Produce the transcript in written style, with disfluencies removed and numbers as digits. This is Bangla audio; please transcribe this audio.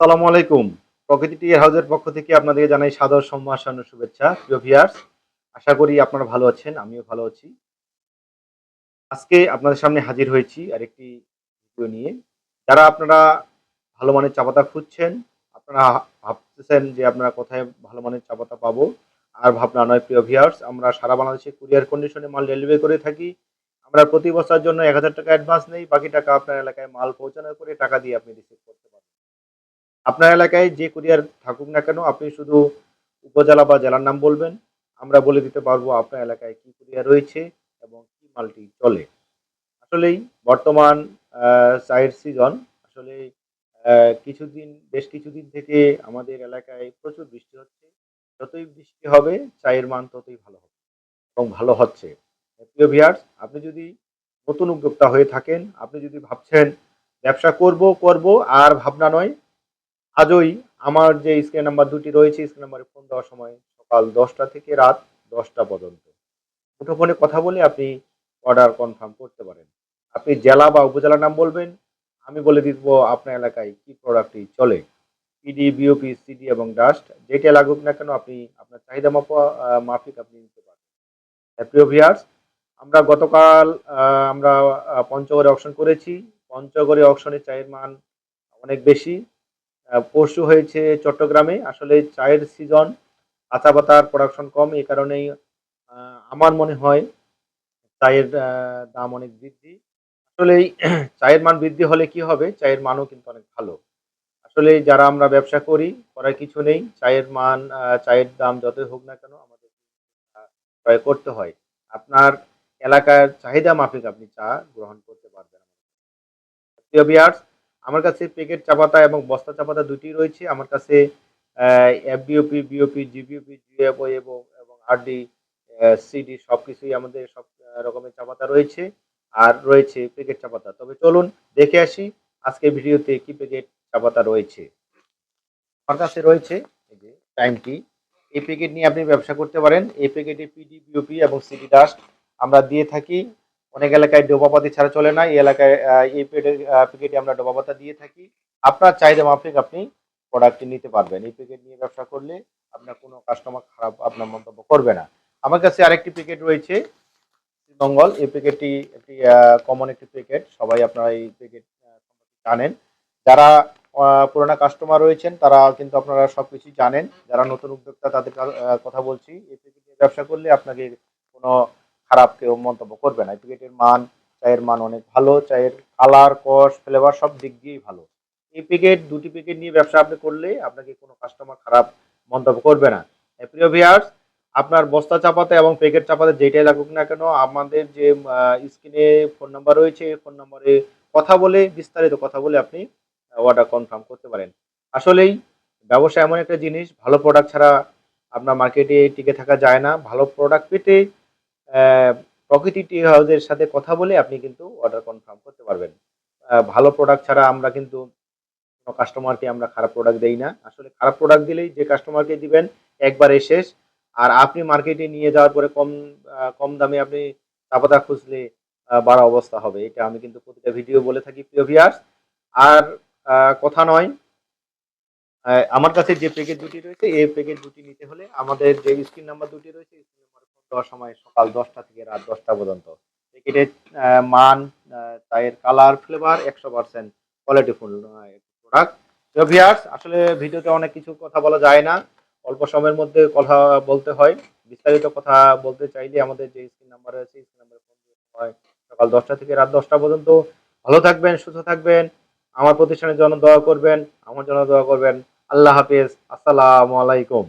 আসসালামু আলাইকুম। প্রকৃতি টি হাউজের পক্ষ থেকে আপনাদেরকে জানাই সাদর সম্ভাষণ ও শুভেচ্ছা। প্রিয় ভিউয়ার্স, আশা করি আপনারা ভালো আছেন। আমিও ভালো আছি। আজকে আপনাদের সামনে হাজির হয়েছি আরেকটি ভিডিও নিয়ে। যারা আপনারা ভালো মানের চা পাতা খুঁজছেন, আপনারা ভাবতেছেন যে আপনারা কোথায় ভালো মানের চা পাতা পাবো? আর ভাবনা নয় প্রিয় ভিউয়ার্স, আমরা সারা বাংলাদেশে কুরিয়ার কন্ডিশনে মাল ডেলিভারি করে থাকি। আমরা প্রতি বস্তার জন্য ৳১,০০০ অ্যাডভান্স নেই। বাকি টাকা আপনার এলাকায় মাল পৌঁছানোর পরে টাকা দিয়ে আপনি রিসিভ করতে পারবেন। আপনার এলাকায় যে কুরিয়ার থাকুক না কেন, আপনি শুধু উপজেলা বা জেলার নাম বলবেন। আমরা বলে দিতে পারবো আপনার এলাকায় কি কুরিয়ার রয়েছে এবং কি মালটি চলে। আসলেই বর্তমান চায়ের সিজন। আসলেই আ বেশ কিছুদিন থেকে আমাদের এলাকায় প্রচুর বৃষ্টি হচ্ছে। যতই বৃষ্টি হবে চায়ের মান ততই ভালো হবে এবং ভালো হচ্ছে। প্রিয় ভিউয়ার্স, আপনি যদি নতুন উদ্যোক্তা হয়ে থাকেন, আপনি যদি ভাবছেন ব্যবসা করব আর ভাবনা নয়, আজই আমার যে স্ক্রিন নাম্বার দুটি রয়েছে, স্ক্রিন নাম্বারে ফোন দেওয়ার সময় সকাল ১০টা থেকে রাত ১০টা পর্যন্ত। মুঠোফোনে কথা বলে আপনি অর্ডার কনফার্ম করতে পারেন। আপনি জেলা বা উপজেলার নাম বলবেন, আমি বলে দিব আপনার এলাকায় কি প্রোডাক্টটি চলে। পিডি, বিওপি, সিডি এবং ডাস্ট যেটা লাগুক না কেন আপনি আপনার চাহিদা মাফিক আপনি নিতে পারেন। প্রিয় ভিউয়ার্স, আমরা গতকাল আ আমরা পঞ্চগড়ে অকশন করেছি। পঞ্চগড়ে অকশনে চায়ের মান অনেক বেশি। পরশু হয়েছে চট্টগ্রামে। আসলে চায়ের সিজন, কাঁচা পাতার প্রোডাকশন কম। এই কারণেই আ আমার মনে হয় চায়ের দাম অনেক বৃদ্ধি। আসলেই চায়ের মান বৃদ্ধি হলে কি হবে? চায়ের মানও কিন্তু অনেক ভালো। আসলে যারা আমরা ব্যবসা করি, করার কিছু নেই। চায়ের মান চায়ের দাম যতই হোক না কেন আমাদের আ ক্রয় করতে হয়। আপনার এলাকার চাহিদা মাফিক আপনি চা গ্রহণ করতে পারবেন। প্রিয় ভিউয়ার্স, আমার কাছে প্যাকেট চা পাতা এবং বস্তা চা পাতা দুটিই রয়েছে। আমার কাছে অ্যা এফবিওপি, বিওপি, জিবিওপি, জিএফও এবং আরডি, সিডি সবকিছুই আমাদের সব রকমের চা পাতা রয়েছে। আর রয়েছে প্যাকেট চা পাতা। তবে চলুন দেখে আসি আজকের ভিডিওতে কি প্যাকেট চা পাতা রয়েছে। আমার কাছে রয়েছে এই যে টাইম টি। এই প্যাকেট নিয়ে আপনি ব্যবসা করতে পারেন। এই প্যাকেটে পিডি, বিওপি এবং সিডি ডাস্ট আমরা দিয়ে থাকি। অনেক এলাকায় ডোবাপাতি ছাড়া চলে না। এই এলাকায় এই প্যাকেটে আমরা ডোবাপাতা দিয়ে থাকি। আপনার চাহিদা মাফিক আপনি প্রোডাক্টটি নিতে পারবেন। এই প্যাকেট নিয়ে ব্যবসা করলে আপনার কোনো কাস্টমার খারাপ আপনার মন্তব্য করবে না। আমার কাছে আরেকটি প্যাকেট রয়েছে মঙ্গল। এই প্যাকেটটি একটি কমন একটি প্যাকেট। সবাই আপনারা এই প্যাকেট সম্পর্কে জানেন। যারা পুরানা কাস্টমার রয়েছেন তারা কিন্তু আপনারা সবকিছুই জানেন। যারা নতুন উদ্যোক্তা তাদের কথা বলছি। এই প্যাকেট নিয়ে ব্যবসা করলে আপনাকে কোনো খারাপ কেউ মন্তব্য করবে না। এই প্যাকেটের মান, চায়ের মান অনেক ভালো। চায়ের কালার, কস, ফ্লেভার সব দিক দিয়েই ভালো। এই প্যাকেট ২ টি প্যাকেট নিয়ে ব্যবসা আপনি করলে আপনাকে কোনো কাস্টমার খারাপ মন্তব্য করবে না। প্রিয় ভিউয়ার্স, আপনার বস্তা চা পাতা এবং প্যাকেট চা পাতা যেটাই লাগুক না কেন আমাদের যে স্ক্রিনে ফোন নাম্বার রয়েছে, এই ফোন নম্বরে কথা বলে বিস্তারিত কথা বলে আপনি অর্ডার কনফার্ম করতে পারেন। আসলেই ব্যবসা এমন একটা জিনিস, ভালো প্রোডাক্ট ছাড়া আপনার মার্কেটে টিকে থাকা যায় না। ভালো প্রোডাক্ট পেতে অ্যা প্রকৃতি টি হাউসের সাথে কথা বলে আপনি কিন্তু অর্ডার কনফার্ম করতে পারবেন। ভালো প্রোডাক্ট ছাড়া আমরা কিন্তু কোনো কাস্টমারকে আমরা খারাপ প্রোডাক্ট দেই না। আসলে খারাপ প্রোডাক্ট দিলেই যে কাস্টমারকে দিবেন একবারে শেষ। আর আপনি মার্কেটে নিয়ে যাওয়ার পরে কম দামে আপনি চা পাতা খুঁজলে বাড়া অবস্থা হবে। এটা আমি কিন্তু প্রতিটা ভিডিও বলে থাকি প্রিয় ভিউয়ার্স। আর আ কথা নয়, আমার কাছে যে প্যাকেজ দুটি রয়েছে, এই প্যাকেজ দুটি নিতে হলে আমাদের যে স্ক্রিন নাম্বার দুটি রয়েছে, স্ক্রিন নাম্বারে ফোন দেওয়ার সময় সকাল ১০টা থেকে রাত ১০টা পর্যন্ত। প্যাকেটের মান, চায়ের কালার, ফ্লেভার ১০০% কোয়ালিটিফুল প্রোডাক্ট। তো ভিউয়ার্স, আসলে ভিডিওতে অনেক কিছু কথা বলা যায় না। অল্প সময়ের মধ্যে কথা বলতে হয়। বিস্তারিত কথা বলতে চাইলে আমাদের যে স্ক্রিন নাম্বার রয়েছে, স্ক্রিন নাম্বারে ফোন দিতে হয় সকাল ১০টা থেকে রাত ১০টা পর্যন্ত। ভালো থাকবেন, সুস্থ থাকবেন। আমার প্রতিষ্ঠানের জন্য দোয়া করবেন, আমার জন্য দোয়া করবেন। আল্লাহ হাফেজ। আসসালামু আলাইকুম।